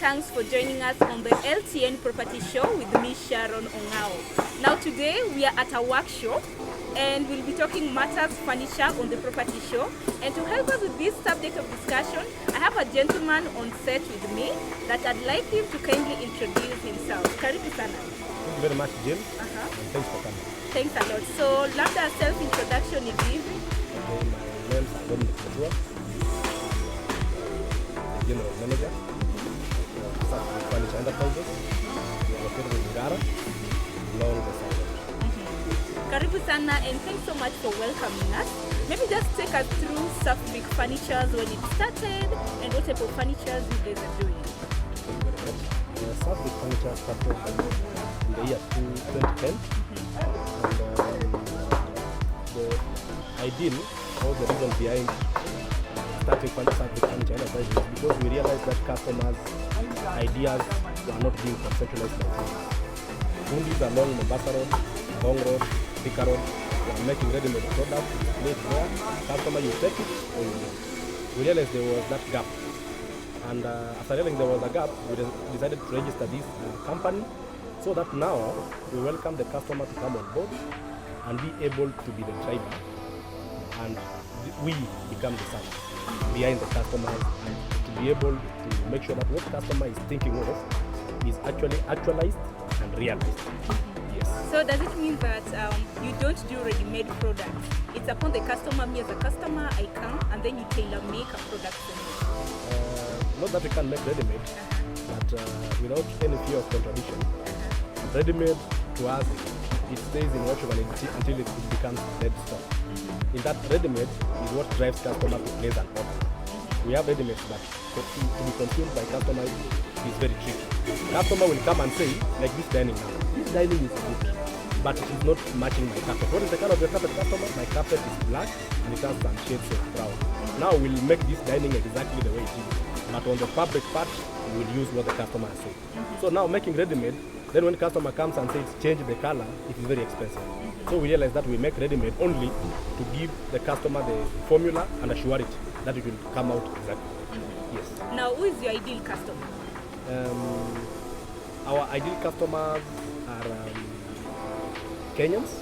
thanks for joining us on the LTN Property Show with me, Sharon Ongao. Now today we are at a workshop and we'll be talking matters furniture on the property show. And to help us with this subject of discussion, I have a gentleman on set with me that I'd like him to kindly introduce himself. Karibu sana. Thank you very much, Jim. And thanks for coming. Thanks a lot. So, labda self-introduction is easy. Okay, my name is Dominic Mutua, the General Manager of Safvic Furnitures Enterprises. We are located in Gara, along the side. Karibu sana, and thanks so much for welcoming us. Maybe just take us through Safvic Furnitures, when it started, and what type of furnitures you guys are doing. Thank you very much. Safvic Furnitures started in the year 2010. The ideal or the reason behind starting Safvic Furniture Enterprises is because we realized that customers' ideas were not being conceptualized by us. Fundis along Mombasa Road, Long Road, Thika Road, were making ready-made products, placed there. Customer, you take it or you don't. We realized there was that gap. And after realizing there was a gap, we decided to register this company so that now we welcome the customer to come on board and be able to be the driver, and we become the servant behind the customer, and to be able to make sure that what customer is thinking of is actually actualized and realized. Yes. So does it mean that you don't do ready-made products? It's upon the customer, me as a customer, I come and then you tailor-make a product for me? Not that we can make ready-made, but without any fear of contradiction. Ready-made to us, it stays in workshop until it becomes dead stock. In that ready-made is what drives customer to place an order. We have ready-made, but to be consumed by customer is very tricky. Customer will come and say, like this dining now, this dining is good, but it is not matching my carpet. What is the color of your carpet, customer? My carpet is black and it has some shades of brown. Now we'll make this dining exactly the way it is, but on the fabric part, we will use what the customer has said. So now making ready-made, then when customer comes and says change the color, it is very expensive. So we realize that we make ready-made only to give the customer the formula and assure it that it will come out exactly. Yes. Now, who is your ideal customer? Our ideal customers are Kenyans,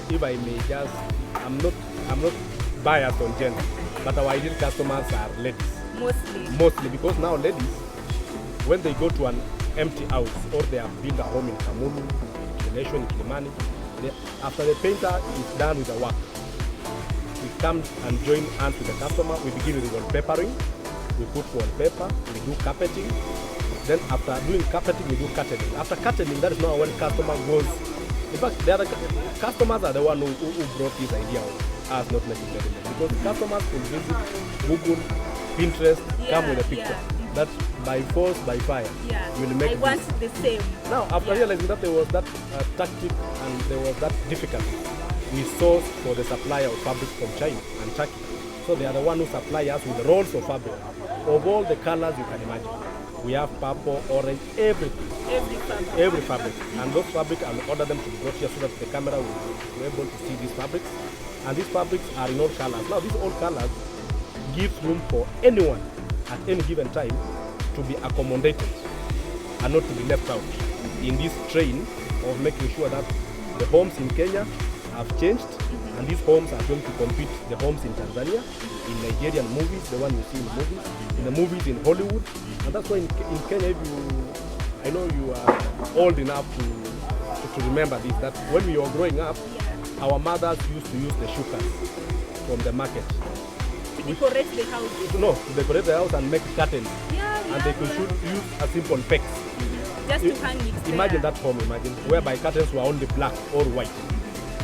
and if I may just, I'm not biased on gender, but our ideal customers are ladies. Mostly because now ladies, when they go to an empty house or they have built a home in Kamulu, in the nation, in Kilimani, after the painter is done with the work, we come and join hands with the customer. We begin with wallpapering, we put wallpaper, we do carpeting. Then after doing carpeting, we do curtaining. After curtaining, that is now when customer goes. In fact, the other customers are the one who brought this idea of us not making ready-made. Because customers will visit Google, Pinterest, come with a picture. That by force, by fire, will make I want the same. Now, after realizing that there was that tactic and there was that difficulty, we sourced for the supplier of fabric from China and Turkey. So they are the one who supply us with the rolls of fabric of all the colors you can imagine. We have purple, orange, everything. Every fabric. And those fabric, I'll order them to be brought here so that the camera will be able to see these fabrics. And these fabrics are in all colors. Now, these all colors give room for anyone at any given time to be accommodated and not to be left out in this train of making sure that the homes in Kenya have changed, and these homes are going to compete the homes in Tanzania, in Nigerian movies, the one you see in the movies in Hollywood. And that's why in Kenya, I know you are old enough to remember this, that when we were growing up, our mothers used to use the shukas from the market. To decorate the house? No, to decorate the house and make curtains. And they could use a simple pegs. Just to hang it there. Imagine that home, whereby curtains were only black or white.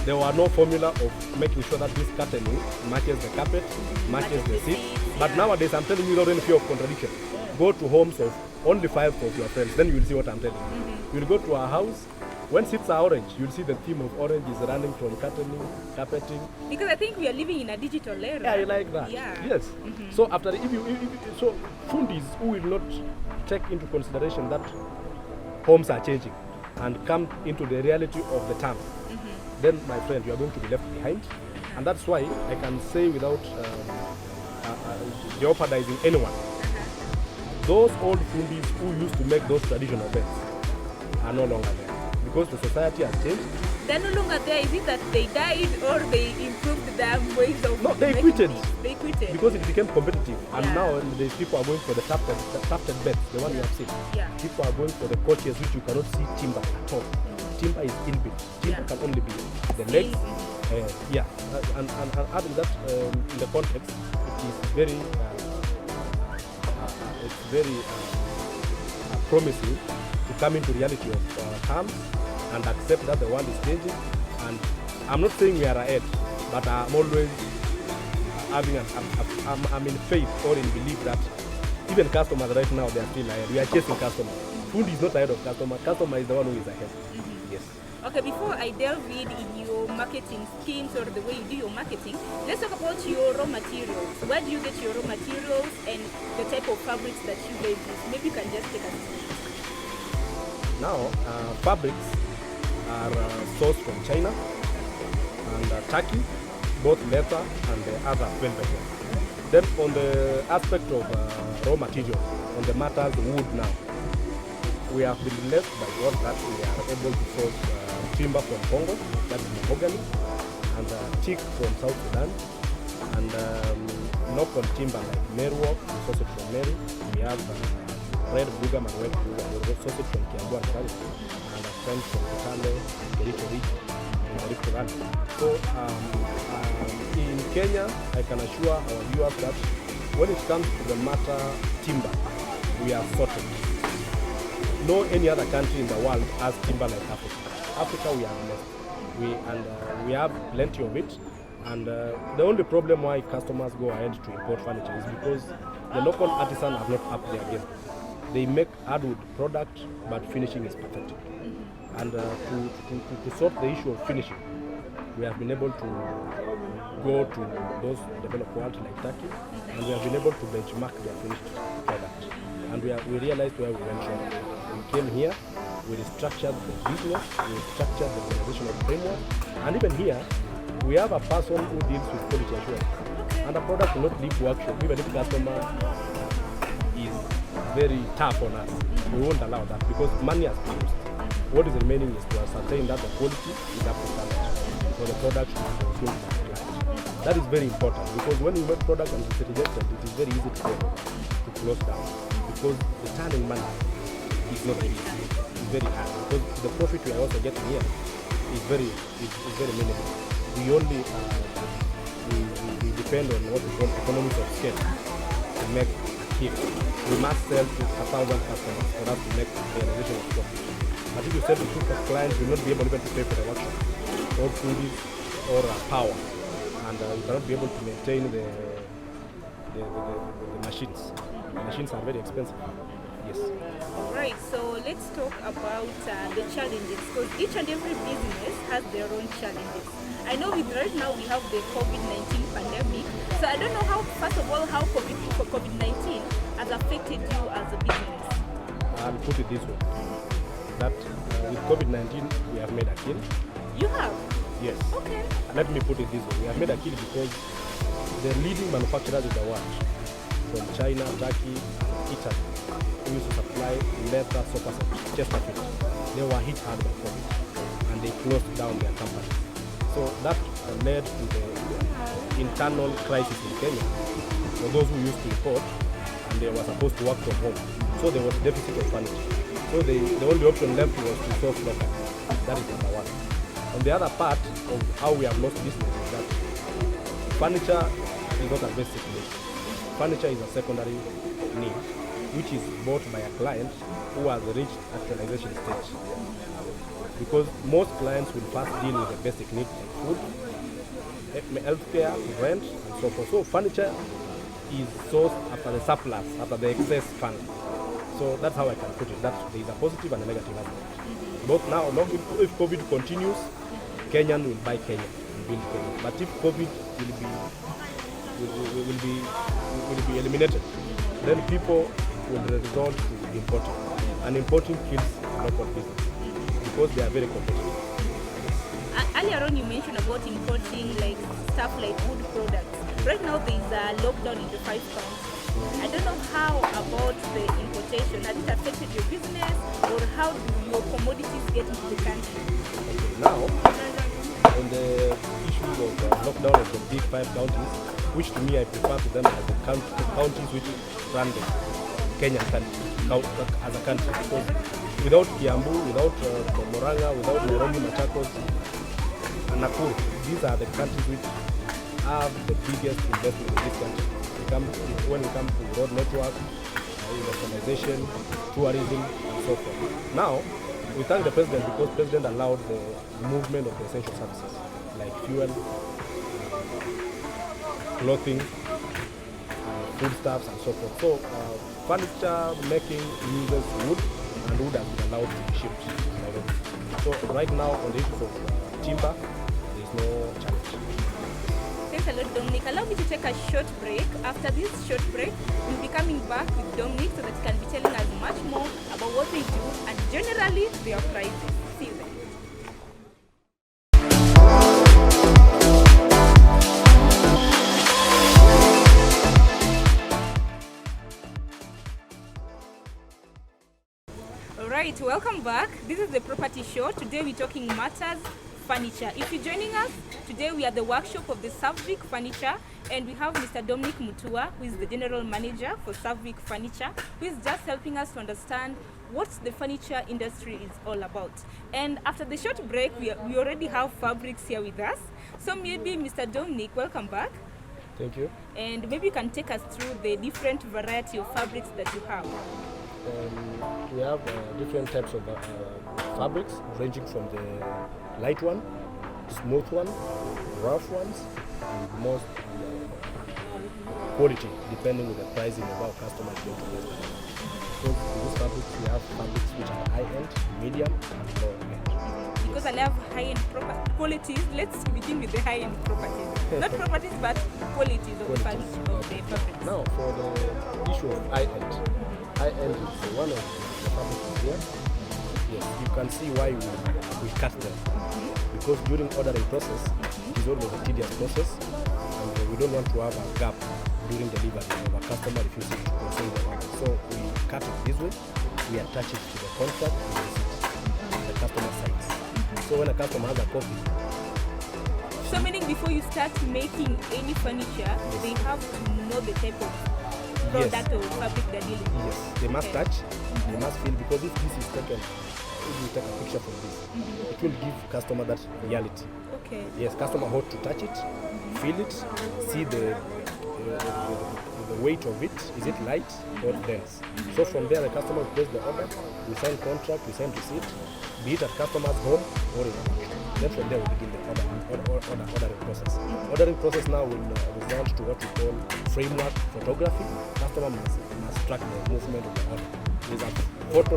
There were no formula of making sure that this curtaining matches the carpet, matches the seat. But nowadays, I'm telling you without any fear of contradiction. Go to homes of only 5 of your friends, then you will see what I'm telling you. You'll go to a house, when seats are orange, you'll see the theme of orange is running from curtaining, carpeting. Because I think we are living in a digital era. Yeah, you like that. Yeah. Yes. So after, so fundis who will not take into consideration that homes are changing and come into the reality of the time, then my friend, you are going to be left behind. And that's why I can say without jeopardizing anyone. Those old fundis who used to make those traditional beds are no longer there because the society has changed. They're no longer there. Is it that they died or they improved their ways of No, they making quitted. things? They quitted. Because it became competitive, and Yeah. now the people are going for the tufted beds, the one you have seen. Yeah. People are going for the couches which you cannot see timber at all. Timber is inbuilt. Timber Yeah. can only be the legs. And adding that in the context, it is very, promising to come into reality of terms and accept that the world is changing. And I'm not saying we are ahead, but I'm always having I'm in faith or in belief that even customers right now, they are still ahead. We are chasing customers. Food is not ahead of customer. Customer is the one who is ahead. Yes. Okay, before I delve in your marketing schemes or the way you do your marketing, let's talk about your raw materials. Where do you get your raw materials and the type of fabrics that you guys use? Maybe you can just take us through. Now, fabrics are sourced from China and Turkey, both leather and the other velvet. Then on the aspect of raw material, on the matters wood now, we have been blessed by God that we are able to source timber from Congo, that is mahogany, and teak from South Sudan, and knock-on timber like Meru, we source it from Meru. We have red bugam and white bugam, we source it from Kiambu and Valley, and a friend from Kitale, Kericho Ridge, and the Rift Valley. So in Kenya, I can assure our viewers that when it comes to the matter timber, we are sorted. No any other country in the world has timber like Africa. Africa, we are blessed. We have plenty of it. And the only problem why customers go ahead to import furniture is because the local artisans have not upped their game. They make hardwood product, but finishing is pathetic. And to sort the issue of finishing, we have been able to go to those developed worlds like Turkey, and we have been able to benchmark their finished product. And we realized where we went wrong. We came here, we restructured the business, we restructured the organizational framework, and even here, we have a person who deals with quality assurance. And the product will not leave workshop, even if the customer is very tough on us. We won't allow that because money has been used. What is remaining is to ascertain that the quality is up to standard. So the product should be consumed by the client. That is very important because when you make product and it's rejected, it is very easy to close down because the turning money is not easy. It's very hard because the profit we are also getting here is very minimal. We only we depend on what we call economies of scale to make a cake. We must sell to 1,000 customers for us to make the realization of profit. But if you sell to 2 clients, you will not be able even to pay for the workshop or foodies or power, and you cannot be able to maintain the machines. The machines are very expensive. Yes. Right, so let's talk about the challenges, because each and every business has their own challenges. I know right now we have the COVID-19 pandemic, so I don't know how COVID-19 has affected you as a business. I'll put it this way, that with COVID-19 we have made a kill. You have? Yes. Okay. Let me put it this way, we have made a kill because the leading manufacturers in the world, from China, Turkey, Italy, who used to supply leather, sofa sets, Chesterfield, they were hit hard by COVID and they closed down their company. So that led to the internal crisis in Kenya for those who used to import and they were supposed to work from home. So there was a deficit of furniture. So the only option left was to source local. That is number one. On the other part of how we have lost business is that furniture is not a basic need. Furniture is a secondary need, which is bought by a client who has reached actualization stage. Because most clients will first deal with the basic needs like food, healthcare, rent, and so forth. So furniture is sourced after the surplus, after the excess fund. So that's how I can put it, that there is a positive and a negative aspect. Both now, if COVID continues, Kenyan will buy Kenya and build Kenya. But if COVID will be eliminated, then people will resort to importing. And importing kills local business because they are very competitive. Earlier on you mentioned about importing like stuff like wood products. right now there is a lockdown in the 5 counties. I don't know how about the importation. Has it affected your business, or how do your commodities get into the country? Okay, now, on the issue of lockdown of the big 5 counties, which to me I prefer to them as the counties which run the Kenyan country as a country. Because without Kiambu, without Murang'a, without Nairobi, Machakos, and Nakuru, these are the countries which have the biggest investment in this country. When it comes to road network, industrialization, tourism, and so forth. Now, we thank the president because the president allowed the movement of the essential services like fuel, clothing, foodstuffs, and so forth. So, furniture making uses wood, and wood has been allowed to be shipped. So, right now, on the issue of timber, there is no challenge. Thanks a lot, Dominic. Allow me to take a short break. After this short break, we'll be coming back with Dominic so that he can be telling us much more about what they do and generally their prices. See you then. Alright, welcome back. This is the Property Show. Today we're talking matters furniture. If you're joining us, today we are at the workshop of the Safvic Furniture, and we have Mr. Dominic Mutua, who is the general manager for Safvic Furniture, who is just helping us to understand what the furniture industry is all about. And after the short break, we already have fabrics here with us. So maybe Mr. Dominic, welcome back. Thank you. And maybe you can take us through the different variety of fabrics that you have. We have different types of fabrics, ranging from the light one, smooth one, rough ones, and most quality, depending on the pricing of our customers going to list. So in these fabrics, we have fabrics which are high-end, medium, and low-end. Because I love high-end qualities, let's begin with the high-end properties. Not properties, but qualities of the fabrics. Now, for the issue of high-end is one of the fabrics here. Yes, you can see why we cut them. Because during ordering process, it is always a tedious process, and we don't want to have a gap during delivery of a customer refusing to consume the order. So we cut it this way, we attach it to the contract and the customer signs. So when a customer has a copy. So meaning before you start making any furniture, they have to know the type of product or fabric they're dealing with. Yes, they must touch, they must feel, because if this is taken, if you take a picture from this, it will give customer that reality. Okay. Yes, customer ought to touch it, feel it, see the weight of it. Is it light or dense? So from there, the customer will place the order. We sign contract, we sign receipt, be it at customer's home or in the market. Then from there we begin the ordering process. Ordering process now will result to what we call framework photography. Customer must track the movement of the order. There is a photo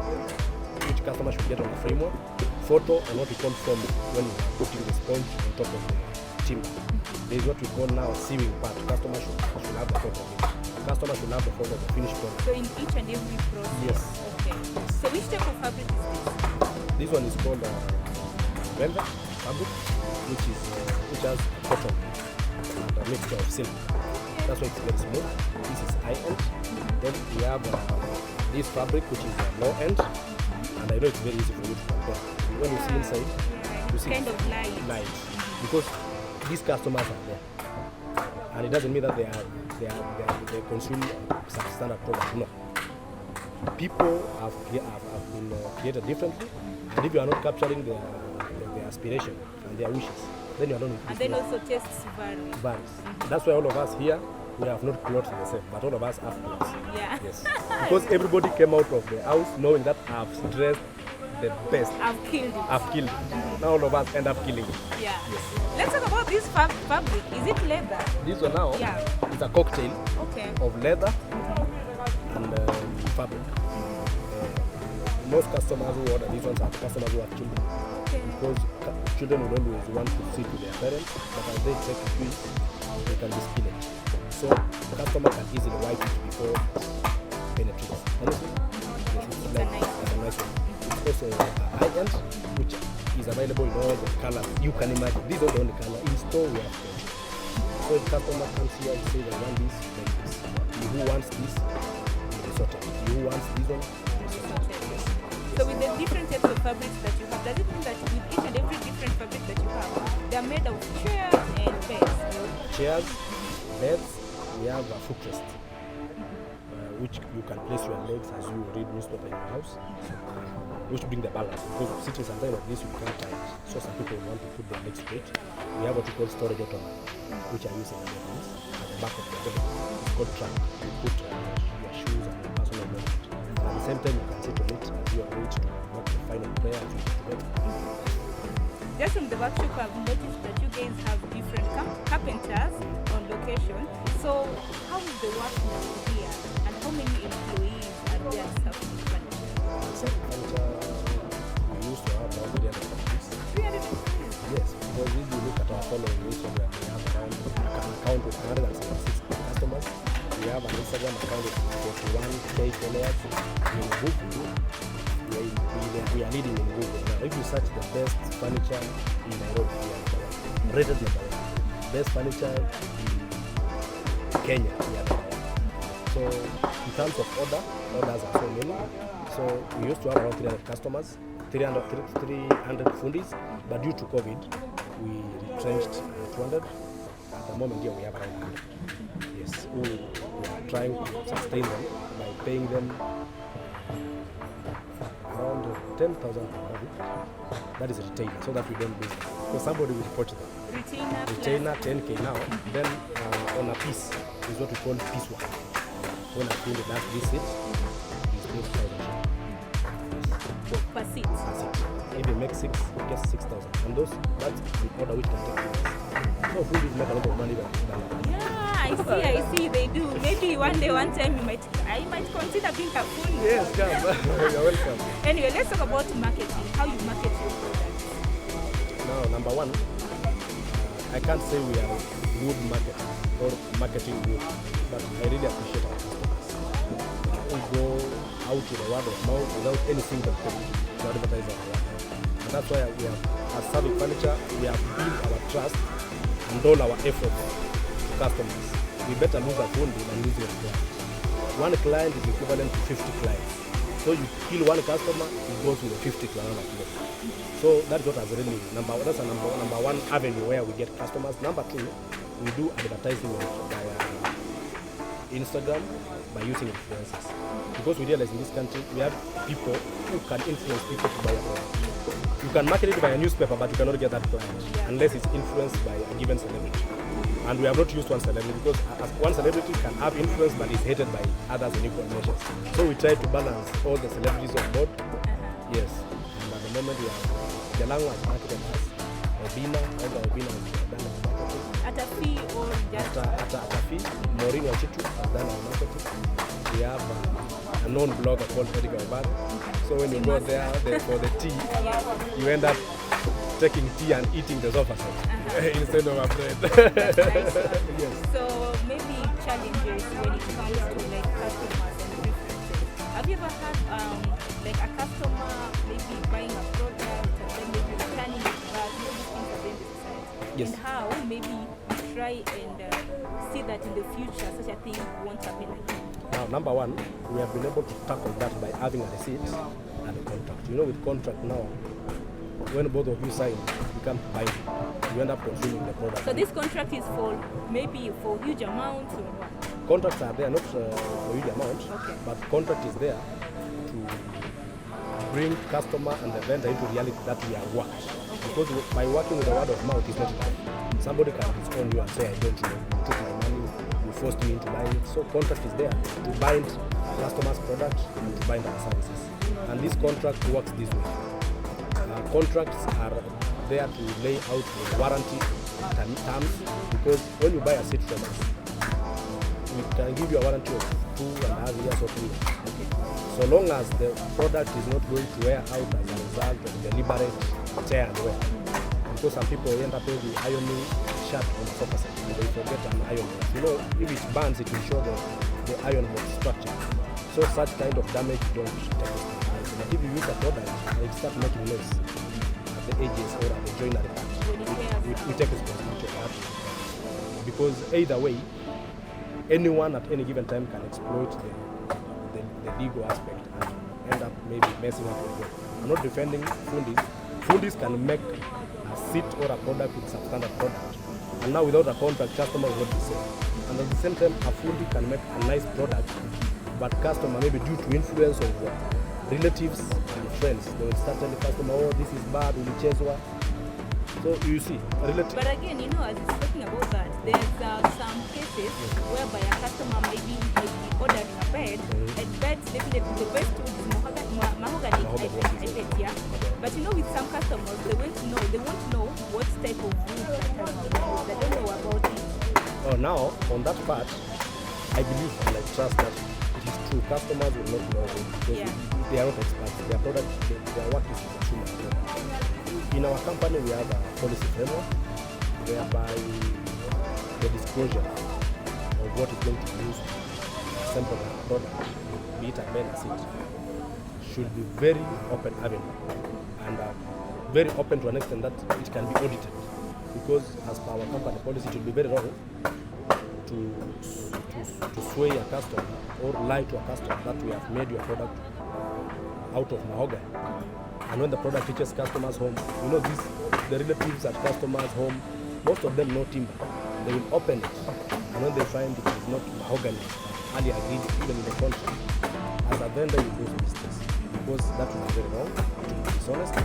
which customer should get on the framework, photo and what we call foam when we are putting the sponge on top of the timber. There is what we call now sewing part. Customer should have the photo of it. Customer should have the photo of the finished product. So in each and every process? Yes. Okay. So which type of fabric is this? This one is called velvet fabric, which has cotton and a mixture of silk. That's why it's very smooth. This is high end. Then we have this fabric, which is low end, and I know it's very easy for you to compare. When you see inside, you see kind of light. Because these customers are there, and it doesn't mean that they consume substandard products. No, people have been created differently, and if you are not capturing their aspiration and their wishes, then you are not. And then also tastes vary. That's why all of us here, we have not clothes the same, but all of us have clothes. Yeah. Yes. Because everybody came out of the house knowing that I have dressed the best. I've killed it. Now all of us end up killing it. Yeah. Yes. Let's talk about this fabric. Is it leather? This one now is a cocktail of leather and fabric. Most customers who order these ones are customers who have children. Because children will always want to sit with their parents, but as they take it with, they can be spillage. So the customer can easily wipe it before it penetrates. Honestly, it's a nice one. It's also a high-end, which is available in all the colors you can imagine. These are the only colors. In store we have 20. So if customer comes here and say they want this, then this. Who wants this? They sort it. Who wants this one? They sort it. Yes. So with the different types of fabrics that you have, does it mean that with each and every different fabric that you have, they are made of chairs and beds? Chairs, beds, we have a footrest, which you can place your legs as you read newspaper in your house, which bring the balance. Because sitting sometimes like this, you become tired. So some people want to put their legs straight. We have what we call storage ottoman, which are using at the back of the bed. It's called trunk. You put your shoes and your personal belongings. And at the same time, you can sit on it as you are ready to make the final prayer as you go to bed. Just from the workshop, I've noticed that you guys have different carpenters on location. So how is the work now here, and how many employees are there at Safvic Furnitures? Safvic Furniture, we used to have around 300 employees. 300 employees? Yes, because if you look at our following Instagram, we have around an account with 176 customers. We have an Instagram account with 41K followers. In Google, we are leading in Google. Now, if you search the best furniture in Nairobi, we are number one. Rated number one. Best furniture in Kenya, we are number one. So, in terms of orders are so many. So, we used to have around 300 customers, 300 fundis, but due to COVID, we retrenched 200. At the moment here, we have around 100. Yes, we are trying to sustain them by paying them around 10,000 per week. That is a retainer, so that we don't lose them. So somebody will report them. Retainer 10K now. Then on a piece is what we call piece work. When a field does this it, is 8,000. Per seat. If you make 6, you get 6,000. And that's the order which can take years. So food make a lot of money than Yeah, I see, they do. Maybe one time I might consider being a food. Yes, come. You're welcome. Anyway, let's talk about marketing. How you market your products. Now, number one, I can't say we are good marketing or marketing good, but I really appreciate our customers. We go out with a word of mouth without any single thing to advertise our work. And that's why we have, as Safvic Furniture, we have built our trust and all our efforts to customers. We better lose a fundi than losing a client. One client is equivalent to 50 clients. So you kill one customer, it goes with a 50 client. So that's what has really that's a number one avenue where we get customers. Number two, we do advertising by Instagram by using influencers. Because we realize in this country we have people who can influence people to buy a product. You can market it by a newspaper, but you cannot get that client unless it's influenced by a given celebrity. And we have not used one celebrity because one celebrity can have influence but is hated by others in equal measures. So we try to balance all the celebrities on board. Yes. And at the moment we have Jalango has marketed us. Obina has done our marketing. At a fee or just? At a fee. Maureen Wachitu has done our marketing. We have a known blogger called Edgar Obad. So when you go there for the tea, you end up taking tea and eating the sofa set instead of a bread. That's nice. Yes. So maybe challenges when it comes to like customers and preferences. Have you ever had like a customer maybe buying a product and then maybe returning it back, maybe things are being decided? Yes. And how maybe you try and see that in the future such a thing won't happen again? Now, number one, we have been able to tackle that by having a receipt and a contract. You know, with contract now, when both of you sign, it becomes binding. You end up consuming the product. So this contract is for maybe for huge amounts or what? Contracts are there, not for huge amount, but contract is there to bring customer and the vendor into reality that we are worked. Because by working with the word of mouth is not enough. Somebody can disown you and say, I don't know, you took my money, you forced me into buying it. So contract is there to bind customers' products and to bind our services. And this contract works this way. Contracts are there to lay out the warranty terms, because when you buy a seat from us, we can give you a warranty of 2.5 years or 3 years. So long as the product is not going to wear out as a result of deliberate tear and wear. Because some people end up with the ironing shirt on the sofa set and they forget an iron box. You know, if it burns, it will show the iron box structure. So such kind of damage don't take it. But if you use a product and it starts making noise at the edges or at the joinery part, we take responsibility of that. because either way, anyone at any given time can exploit the legal aspect and end up maybe messing up with it. I'm not defending fundis. Fundis can make a seat or a product with substandard product, and now without a contract, customer will not be safe. And at the same time, a fundi can make a nice product, but customer, maybe due to influence of relatives and friends, they will start telling customer, oh, this is bad, ulichezwa. So you see, relatives. But again, as it's talking about that, there's some cases whereby a customer might be ordering a bed, and beds definitely the best wood is mahogany, I bet, yeah. But with some customers, they won't know what type of wood that has been used. They don't know about it. Oh, now on that part, I believe and I trust that it is true. Customers will not know because they are not experts. Their product, their work is consumer product. In our company, we have a policy framework whereby the disclosure of what is going to be used to assemble a product, be it a bed or seat, should be very open avenue and very open to an extent that it can be audited. Because as per our company policy, it would be very wrong to sway a customer or lie to a customer that we have made your product out of mahogany. And when the product reaches customers' home, the relatives at customers' home, most of them know timber. They will open it, and when they find it is not mahogany, earlier agreed even in the contract, as a vendor you lose business, because that will be very wrong, it will be dishonest,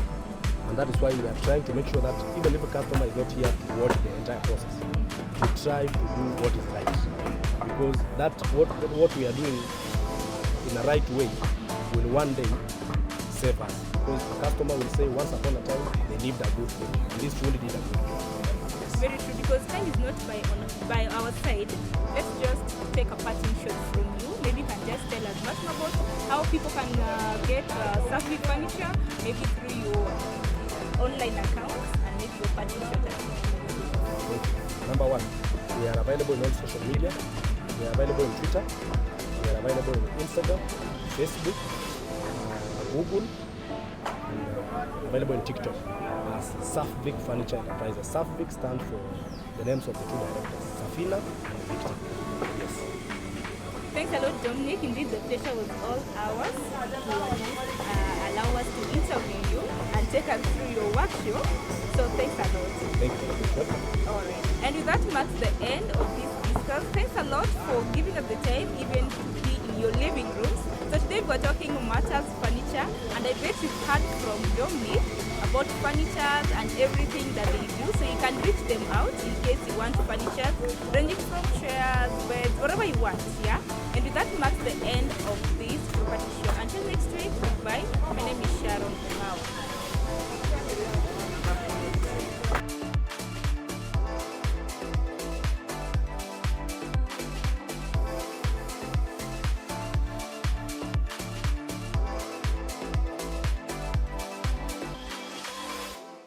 and that is why we are trying to make sure that even if a customer is not here to watch the entire process, we try to do what is right, because that what we are doing in a right way will one day save us. Because the customer will say once upon a time they lived a good thing, and this truly did a good thing. Very true, because time is not by our side. Let's just take a parting shot from you. Maybe you can just tell us much more about how people can get Safvic Furniture, maybe through your online accounts, and maybe your parting shot. Number one, we are available on social media. We are available on Twitter. We are available on Instagram, Facebook, Google, and available in TikTok as Safvic Furniture Enterprises. Safvic stands for the names of the two directors, Safina and Victor. Yes. Thanks a lot, Dominic. Indeed, the pleasure was all ours to allow us to interview you and take us through your workshop. So thanks a lot. Thank you. All right. And with that marks the end of this discussion. Thanks a lot for giving us the time, even to be in your living rooms. So today we're talking matters furniture, and I bet you've heard from Dominic about furnitures and everything that they do. So you can reach them out in case you want furniture, ranging from chairs, beds, whatever you want. Yeah. And with that marks the end of this property show. Until next week, goodbye. My name is Sharon Mau.